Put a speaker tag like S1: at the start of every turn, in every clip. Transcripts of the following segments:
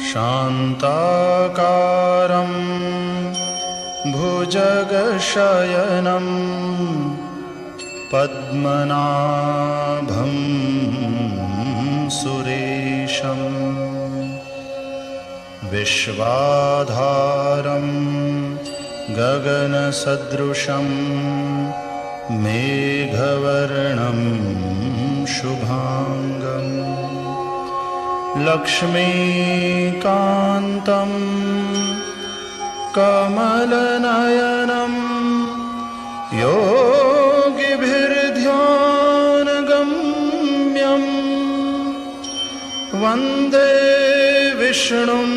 S1: शान्ताकारं भुजगशयनं पद्मनाभं सुरेशं विश्वाधारं गगनसदृशं मेघवर्णं शुभांगं लक्ष्मीकान्तं कमलनयनं योगिभिर्ध्यानगम्यं वन्दे विष्णुं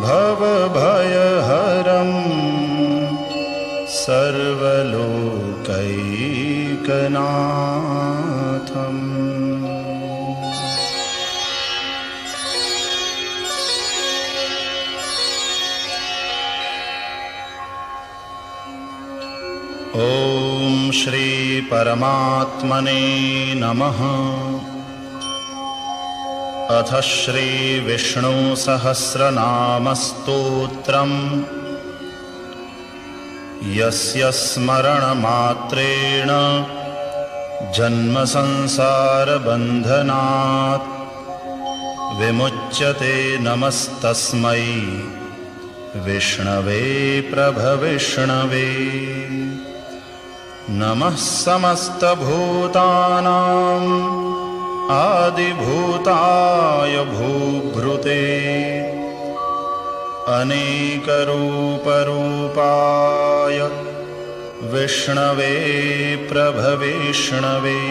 S1: भवभयहरं सर्वलोकैकनाथम्। ओम श्री परमात्मने नमः। अथ श्री विष्णु सहस्रनाम स्तोत्रम् यस्य स्मरणमात्रेण जन्म संसार बन्धनात् विमुच्यते। नमस्तस्मै विष्णवे प्रभविष्णवे। नमः समस्तभूतानां आदिभूताय भूभृते अनेकरूपरूपाय विष्णवे प्रभविष्णवे।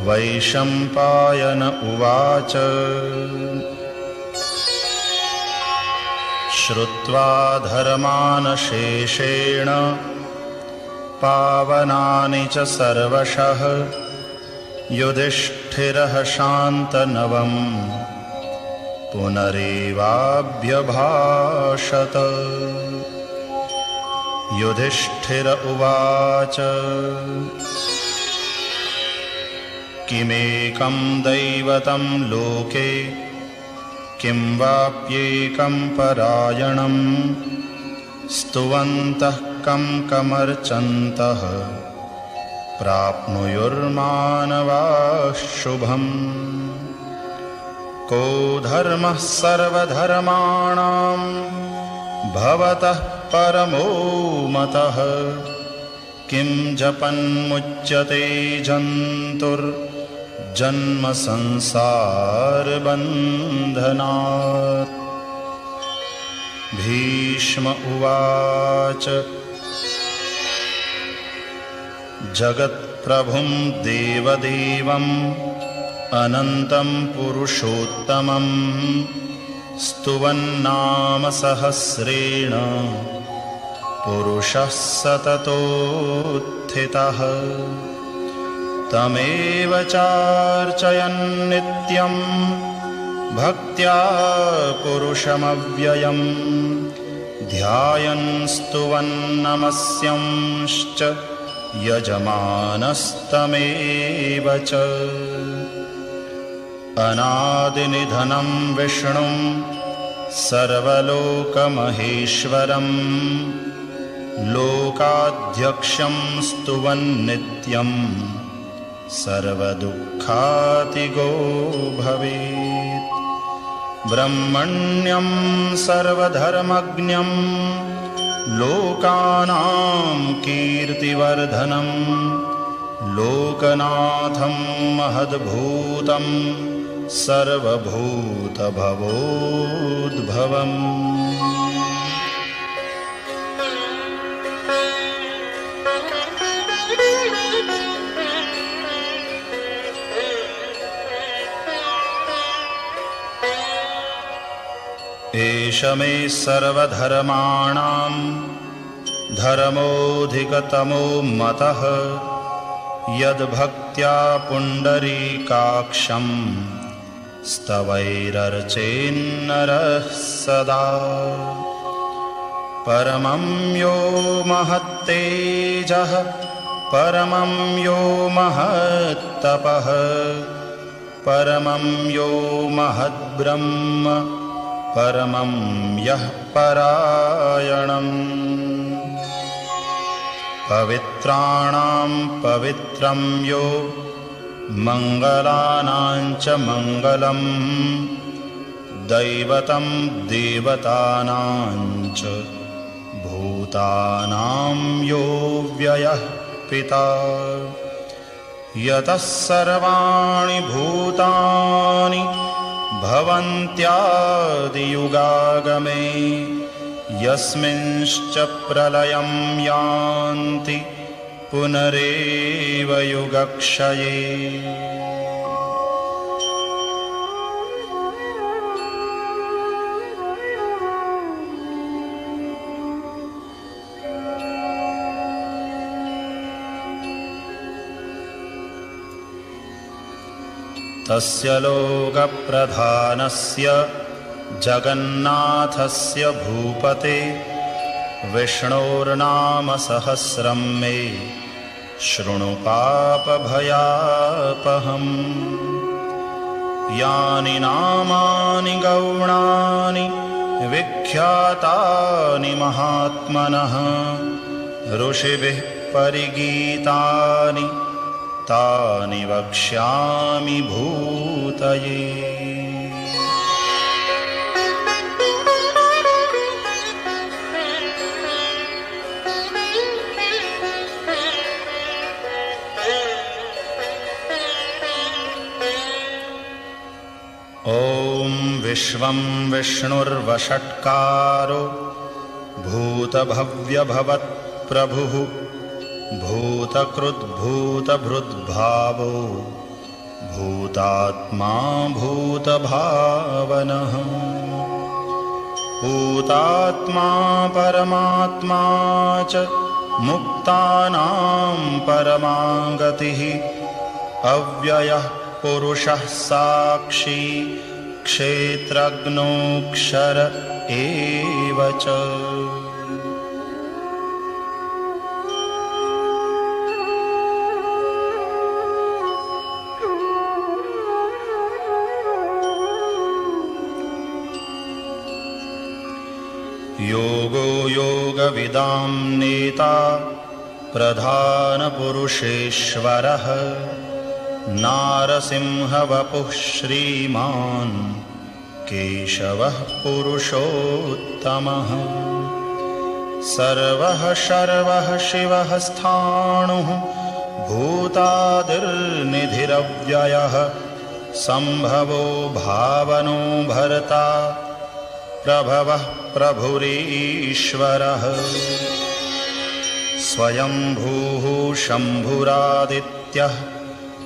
S1: वैशम्पायन उवाच श्रुत्वा धर्मान् शेषेण पावनानि च सर्वशः युधिष्ठिरः शान्तनवं पुनरेवाभ्यभाषत। युधिष्ठिर उवाच किमेकं दैवतं लोके किं वाप्येकं परायणं स्तुवन्तः कं कमर्चन्तः प्राप्नुयुर्मानवाः शुभम्। को धर्मः सर्वधर्माणां भवतः परमो मतः किं जपन्मुच्यते जन्तुर्जन्म संसार बन्धनात्। भीष्म उवाच जगत्प्रभुं देवदेवम् अनन्तं पुरुषोत्तमं स्तुवन्नाम सहस्रेण पुरुषः सततोत्थितः। तमेव चार्चयन् नित्यं भक्त्या पुरुषमव्ययं ध्यायन् स्तुवन् नमस्यंश्च यजमानस्तमेव च। अनादिनिधनं विष्णुं सर्वलोकमहेश्वरं लोकाध्यक्षं स्तुवन्नित्यं सर्वदुःखातिगो भवेत्। ब्रह्मण्यं सर्वधर्मज्ञं लोकानां कीर्तिवर्धनं लोकनाथं महद्भूतं सर्वभूतभवोद्भवम्। एष मे सर्वधर्माणां धर्मोऽधिकतमो मतः यद्भक्त्या पुण्डरीकाक्षं स्तवैरर्चेन्नरः सदा। परमं यो महत्तेजः परमं यो महत्तपः परमं यो महद्ब्रह्म परमं यः परायणम् पवित्राणां पवित्रं यो मङ्गलानां च मङ्गलम् दैवतं देवतानां च भूतानां यो व्ययः पिता यतः सर्वाणि भूतानि भवन्त्यादियुगागमे यस्मिंश्च प्रलयं यान्ति पुनरेव युगक्षये तस्य लोकप्रधानस्य जगन्नाथस्य भूपते विष्णोर्नाम सहस्रं मे शृणु पापभयापहम् यानि नामानि गौणानि विख्यातानि महात्मनः ऋषिभिः परिगीतानि तानि वक्ष्यामि भूतये ॐ विश्वं विष्णुर्वषट्कारो भूतभव्यभवत्प्रभुः भूतकृद्भूतभृद्भावो भूतात्मा भूतभावनः भूतात्मा परमात्मा च मुक्तानां परमा गतिः अव्ययः पुरुषः साक्षी क्षेत्रज्ञोऽक्षर एव च योगो योगविदां नेता प्रधानपुरुषेश्वरः नारसिंहवपुः श्रीमान् केशवः पुरुषोत्तमः सर्वः शर्वः शिवः स्थाणुः भूतादिर्निधिरव्ययः सम्भवो भावनो भर्ता प्रभवः प्रभुरीश्वरः स्वयंभूः शम्भुरादित्यः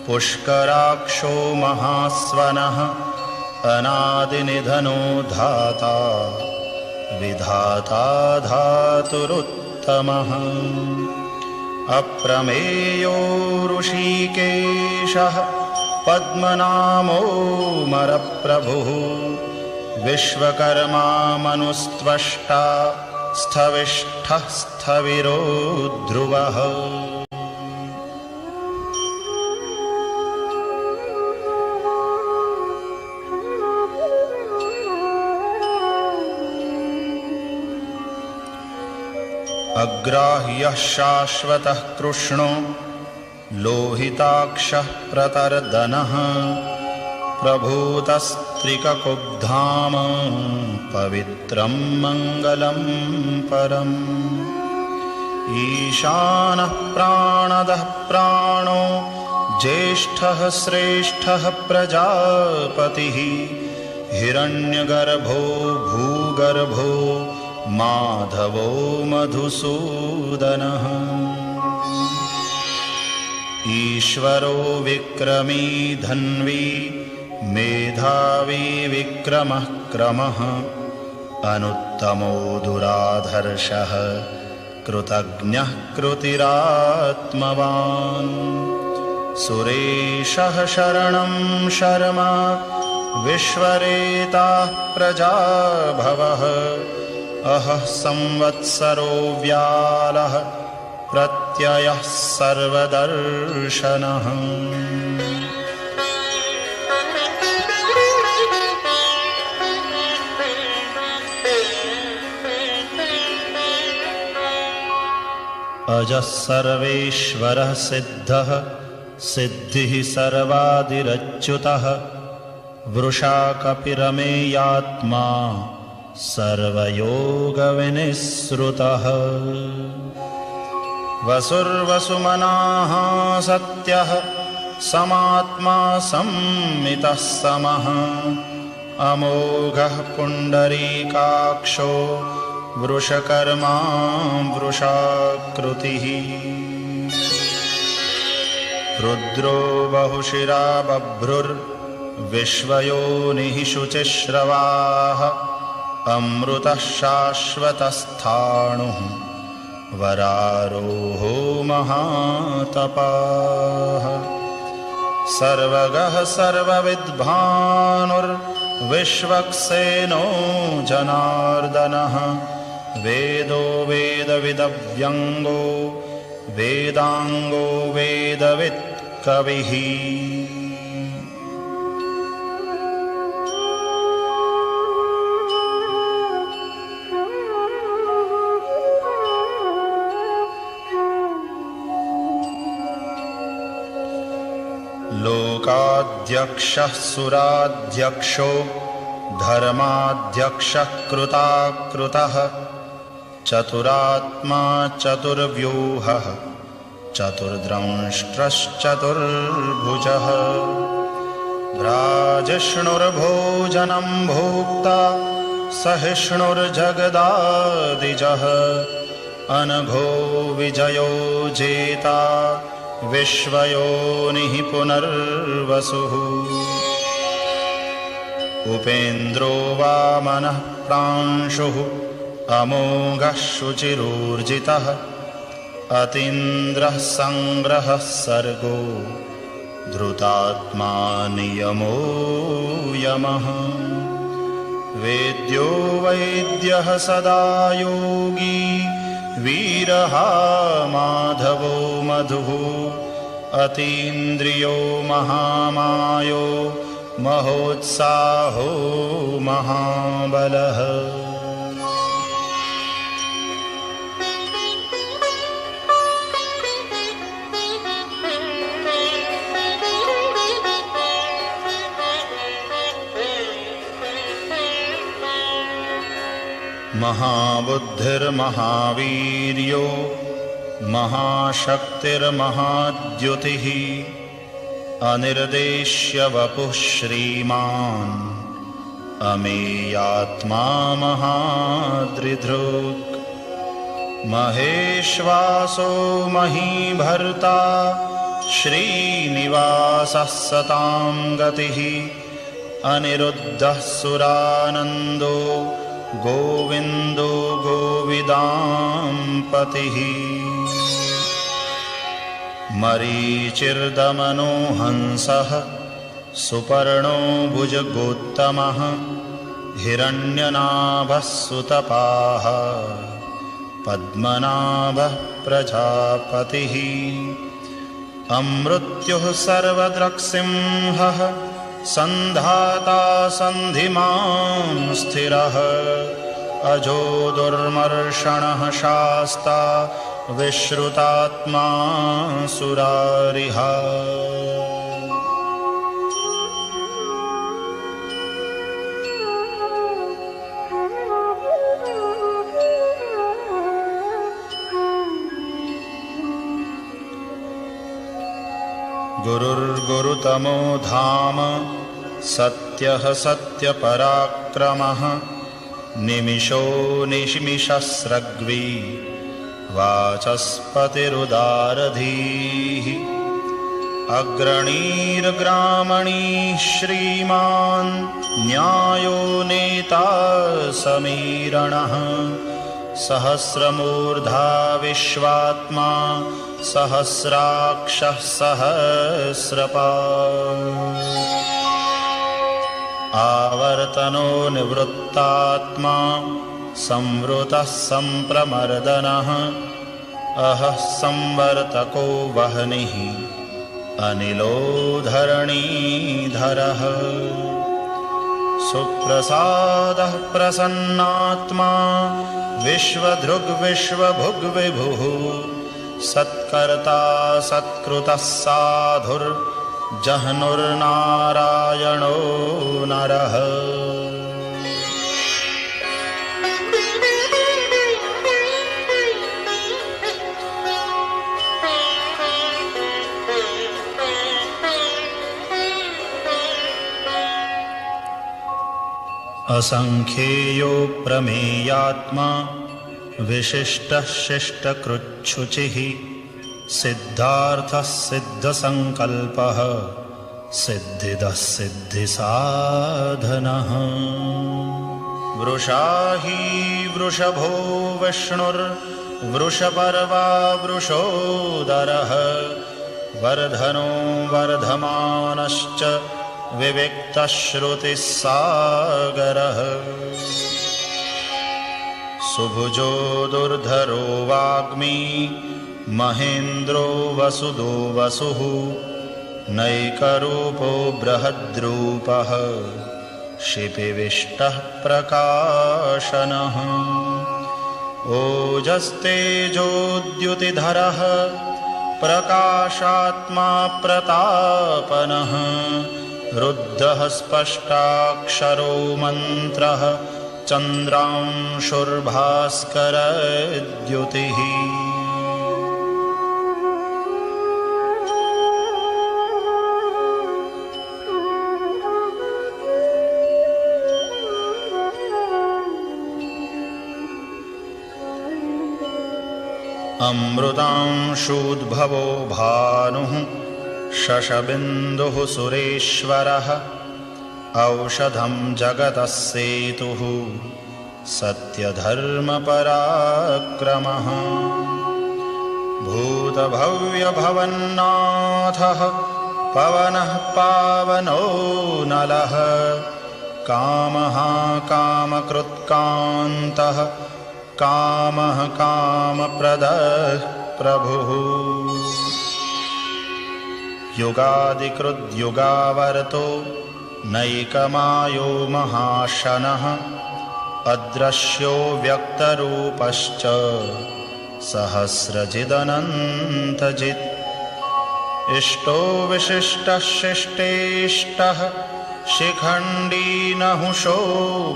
S1: पुष्कराक्षो महास्वनः अनादिनिधनो धाता विधाता धातुरुत्तमः अप्रमेयो ऋषिकेशः पद्मनामो मरप्रभुः विश्वकर्मा मनुस्त्वष्टा स्थविष्ठः स्थविरो ध्रुवः अग्राह्यः शाश्वतः कृष्णो लोहिताक्षः प्रतर्दनः प्रभूतस्त्रिककुब्धाम पवित्रं मङ्गलं परम् ईशानः प्राणदः प्राणो ज्येष्ठः श्रेष्ठः प्रजापतिः हिरण्यगर्भो भूगर्भो माधवो मधुसूदनः ईश्वरो विक्रमी धन्वी मेधावी विक्रमः क्रमः अनुत्तमो दुराधर्षः कृतज्ञः कृतिरात्मवान् सुरेशः शरणं शर्मा विश्वरेताः प्रजाभवः अहः संवत्सरो व्यालः प्रत्ययः सर्वदर्शनः अजः सर्वेश्वरः सिद्धः सिद्धिः सर्वादिरच्युतः वृषा कपिरमेयात्मा सर्वयोगविनिःसृतः वसुर्वसुमनाः सत्यः समात्मा संमितः समः अमोघः पुण्डरीकाक्षो वृषकर्मा वृषाकृतिः रुद्रो बहुशिरा बभ्रुर्विश्वयोनिः शुचिश्रवाः अमृतः शाश्वतस्थाणुः वरारोहो महातपाः सर्वगः सर्वविद्भानुर्विश्वक्सेनो जनार्दनः वेदो वेदविदव्यङ्गो वेदाङ्गो वेदवित् कविः लोकाध्यक्षः सुराध्यक्षो धर्माध्यक्षः कृताकृतः चतुरात्मा चतुर्व्यूहः चतुर्द्रंष्ट्रश्चतुर्भुजः भ्राजिष्णुर्भोजनं भोक्ता सहिष्णुर्जगदादिजः अनघो विजयो जेता विश्वयोनिः पुनर्वसुः उपेन्द्रो वामनः प्रांशुः अमोघः शुचिरूर्जितः अतीन्द्रः संग्रहः सर्गो धृतात्मा नियमो यमः वेद्यो वैद्यः सदा योगी वीरः माधवो मधुः अतीन्द्रियो महामायो महोत्साहो महाबलः महाबुद्धिर्महावीर्यो महाशक्तिर्महाद्युतिः अनिर्देश्य वपुः श्रीमान् अमेयात्मा महादृधृक् महेश्वासो महीभर्ता श्रीनिवासः सतां गतिः अनिरुद्धः सुरानन्दो गोविन्दो गोविदाम्पतिः मरीचिर्दमनो हंसः सुपर्णो भुजगोत्तमः हिरण्यनाभः सुतपाः पद्मनाभः प्रजापतिः अमृत्युः सर्वदृक्सिंहः सन्धाता सन्धिमान् स्थिरः अजो दुर्मर्षणः शास्ता विश्रुतात्मा सुरारिः गुरुर्गुरुतमो धाम सत्यः सत्यपराक्रमः निमिषो निमिषस्रग्वी वाचस्पतिरुदारधीः अग्रणीर्ग्रामणीः श्रीमान् न्यायो नेता समीरणः सहस्रमूर्धा विश्वात्मा सहस्राक्षः सहस्रपात् आवर्तनो निवृत्तात्मा संवृतः संप्रमर्दनः अहः संवर्तको वह्निः अनिलो धरणीधरः सुप्रसादः प्रसन्नात्मा विश्वधृग् विश्वभुग् विभुः सत्कर्ता सत्कृतः साधुर्जह्नुर्नारायणो नरः। असंख्येयो प्रमेयात्मा विशिष्टः शिष्टकृच्छुचिः सिद्धार्थः सिद्धसंकल्पः सिद्धिदः सिद्धिसाधनः। वृषा हि वृषभो विष्णुर्वृषपर्वा वृषोदरः वर्धनो वर्धमानश्च विविक्तश्रुतिस्सागरः। सुभुजो दुर्धरो वाग्मी महेन्द्रो वसुदो वसुः नैकरूपो बृहद्रूपः शिपिविष्टः प्रकाशनः। ओजस्तेजोद्युतिधरः प्रकाशात्मा प्रतापनः रुद्धः स्पष्टाक्षरो मन्त्रः चन्द्रांशुर्भास्करद्युतिः। अमृतांशूद्भवो भानुः शशबिन्दुः सुरेश्वरः औषधं जगतः सेतुः सत्यधर्मपराक्रमः। भूतभव्यभवन्नाथः पवनः पावनो नलः कामः कामकृत्कान्तः कामः कामप्रदः प्रभुः। युगादिकृद्युगावर्तो नैकमायो महाशनः अदृश्यो व्यक्तरूपश्च सहस्रजिदनन्तजित्। इष्टो विशिष्टः शिष्टेष्टः शिखण्डी नहुषो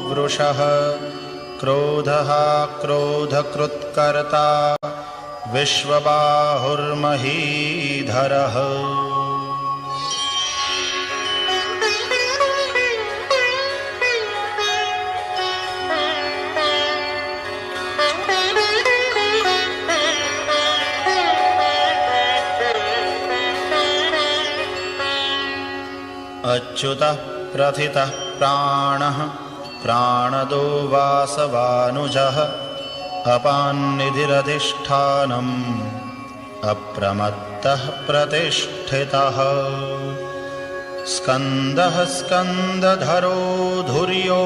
S1: वृषः क्रोधः क्रोधकृत्कर्ता विश्वबाहुर्महीधरः। अच्युतः प्रथितः प्राणः प्राणदो वासवानुजः अपान्निधिरधिष्ठानम् अप्रमत्तः प्रतिष्ठितः। स्कन्दः स्कन्दधरो धुर्यो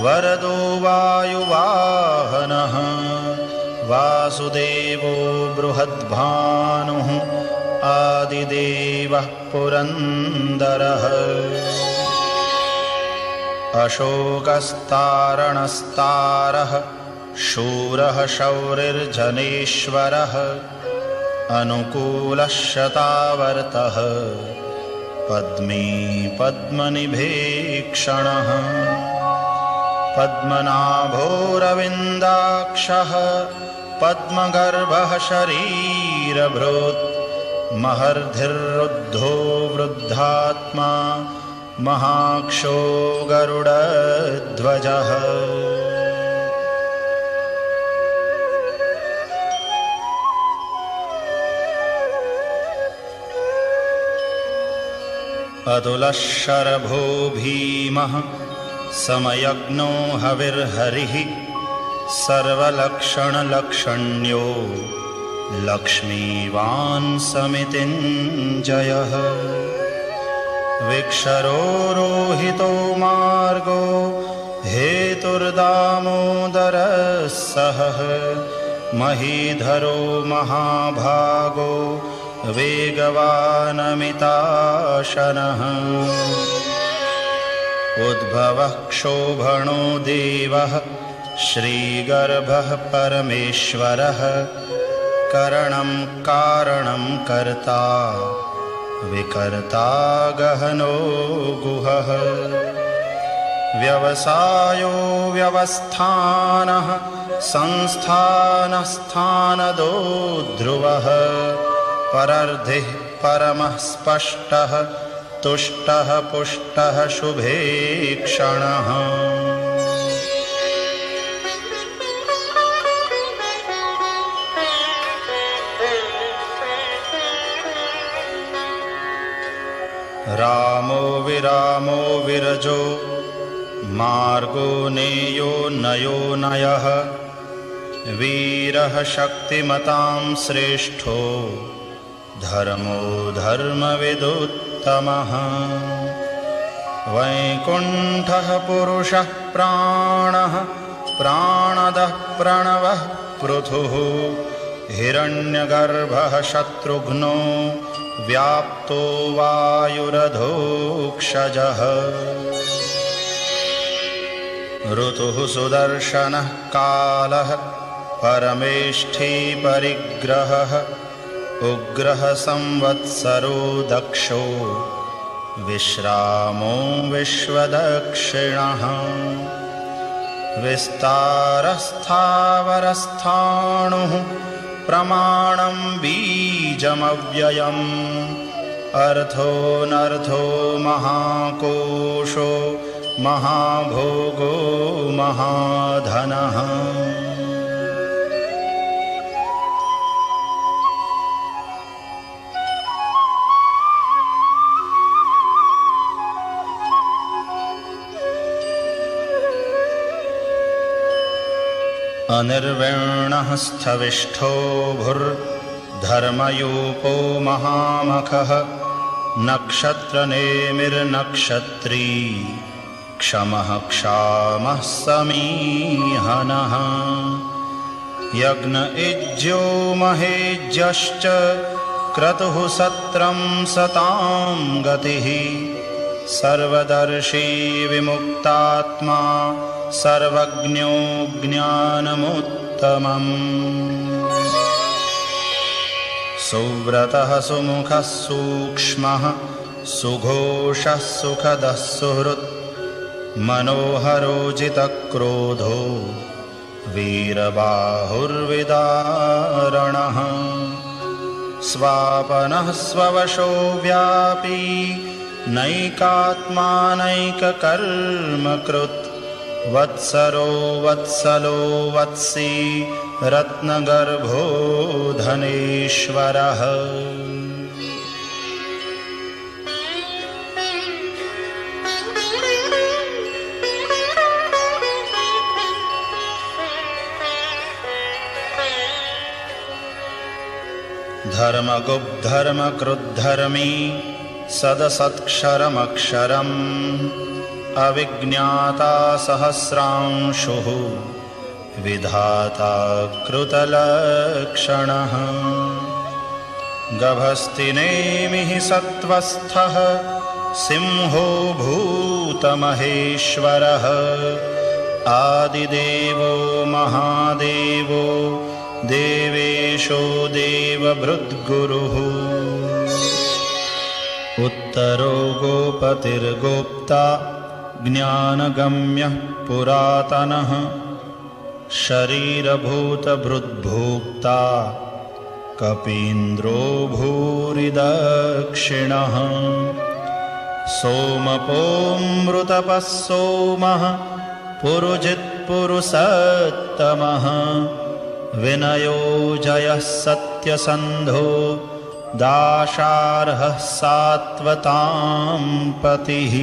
S1: वरदो वायुवाहनः वासुदेवो बृहद्भानुः आदिदेवः पुरन्दरः। अशोकस्तारणस्तारः शूरः शौरिर्जनेश्वरः अनुकूलः शतावर्तः पद्मी पद्मनिभीक्षणः। पद्मनाभोरविन्दाक्षः पद्मगर्भः शरीरभृत् महर्धिरुद्धो वृद्धात्मा महाक्षो गरुडध्वजः। अतुलः शरभो भीमः समयज्ञो हविर्हरिः सर्वलक्षणलक्षण्यो लक्ष्मीवान् समितिञ्जयः। विक्षरो रोहितो मार्गो हेतुर्दामोदरः सहः महीधरो महाभागो वेगवानमिताशनः। उद्भवः क्षोभणो देवः श्रीगर्भः परमेश्वरः करणं कारणं कर्ता विकर्ता गहनो गुहः व्यवसायो व्यवस्थानः संस्थानस्थानदो ध्रुवः परर्धिः परमः स्पष्टः तुष्टः पुष्टः शुभे क्षणः रामो विरामो विरजो मार्गो नेयो नयो नयः वीरः शक्तिमतां श्रेष्ठो धर्मो धर्मविदुत्तमः वैकुण्ठः पुरुषः प्राणः प्राणदः प्रणवः पृथुः हिरण्यगर्भः शत्रुघ्नो व्याप्तो वायुरधोक्षजः ऋतुः सुदर्शनः कालः परमेष्ठी परिग्रहः उग्रः संवत्सरो दक्षो विश्रामो विश्वदक्षिणः विस्तारस्थावरस्थाणुः प्रमाणं बीजमव्ययम् अर्थोऽनर्थो महाकोशो महाभोगो महाधनः अनिर्विण्णः स्थविष्ठो भूर्धर्मयूपो महामखः नक्षत्रनेमिर्नक्षत्री क्षमः क्षामः समीहनः यज्ञ इज्यो महेज्यश्च क्रतुः सत्रं सतां गतिः सर्वदर्शी विमुक्तात्मा सर्वज्ञो ज्ञानमुत्तमम् सुव्रतः सुमुखः सूक्ष्मः सुघोषः सुखदः सुहृत् मनोहरोजितक्रोधो वीरबाहुर्विदारणः स्वापनः स्ववशो व्यापी नैकात्मानैककर्मकृत् वत्सरो वत्सलो वत्सी रत्नगर्भो धनेश्वरः धर्मगुप्धर्मकृद्धर्मी सदसत्क्षरमक्षरम् अविज्ञाता सहस्रांशुः विधाता कृतलक्षणः गभस्तिनेमिः सत्त्वस्थः सिंहो भूतमहेश्वरः आदिदेवो महादेवो देवेशो देवभृद्गुरुः उत्तरो गोपतिर्गोप्ता ज्ञानगम्यः पुरातनः शरीरभूतभृद्भोक्ता कपीन्द्रो भूरिदक्षिणः सोमपोऽमृतपः सोमः पुरुजित्पुरुषोत्तमः विनयो जयः सत्यसन्धो दाशार्हः सात्वतां पतिः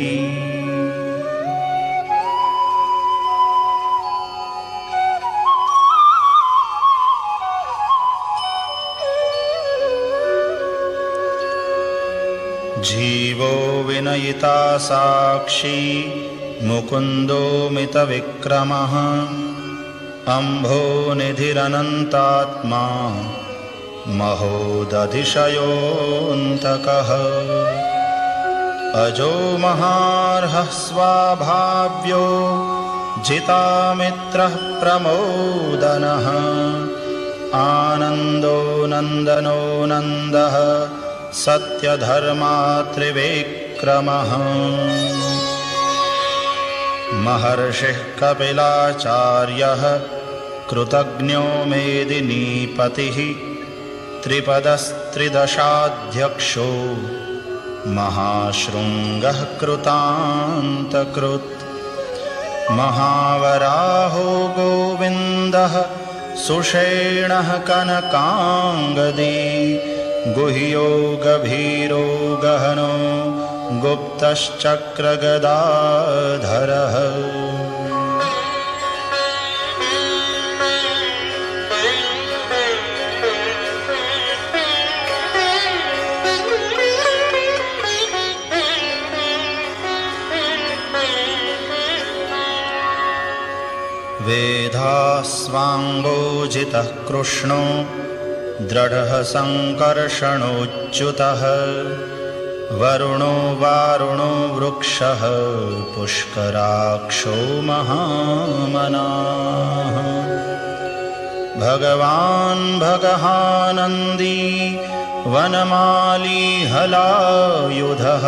S1: जीवो विनयिता साक्षी मुकुन्दो मितविक्रमः अम्भोनिधिरनन्तात्मा महोदधिशयोऽन्तकः अजो महार्हः स्वाभाव्यो जितामित्रः प्रमोदनः आनन्दो नन्दनो नन्दः सत्यधर्मा त्रिविक्रमः महर्षिः कपिलाचार्यः कृतज्ञो मेदिनीपतिः त्रिपदस्त्रिदशाध्यक्षो महाशृङ्गः कृतान्तकृत् महावराहो गोविन्दः सुषेणः कनकाङ्गदी गुह्यो गभीरो गहनो गुप्तश्चक्रगदाधरः वेधास्वाङ्गोजितः कृष्णो दृढः सङ्कर्षणोच्युतः वरुणो वारुणो वृक्षः पुष्कराक्षो महामनाः भगवान् भगहानन्दी वनमाली हलायुधः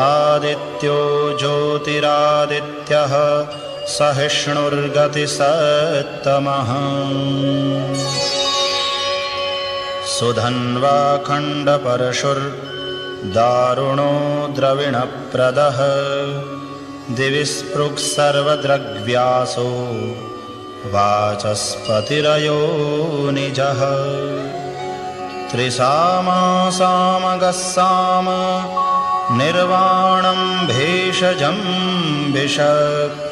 S1: आदित्यो ज्योतिरादित्यः सहिष्णुर्गतिसत्तमः सुधन्वा खण्डपरशुर्दारुणो द्रविणप्रदः दिवि स्पृक् सर्वदृग्व्यासो वाचस्पतिरयो निजः त्रिसामा सामगः साम निर्वाणं भेषजं विशक्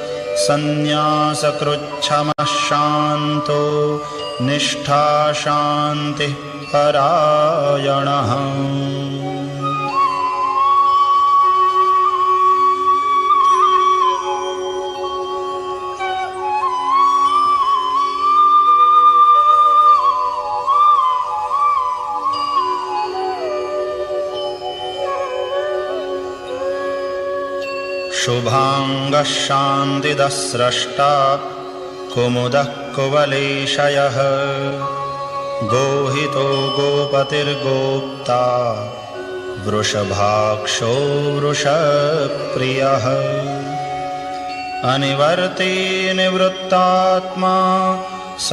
S1: सन्न्यासकृच्छमः शान्तो निष्ठा शान्तिः परायणः शुभांगः शान्तिदः स्रष्टा कुमुदः कुवलेशयः गोहितो गोपतिर्गोप्ता वृषभाक्षो वृषप्रियः अनिवर्ते निवृत्तात्मा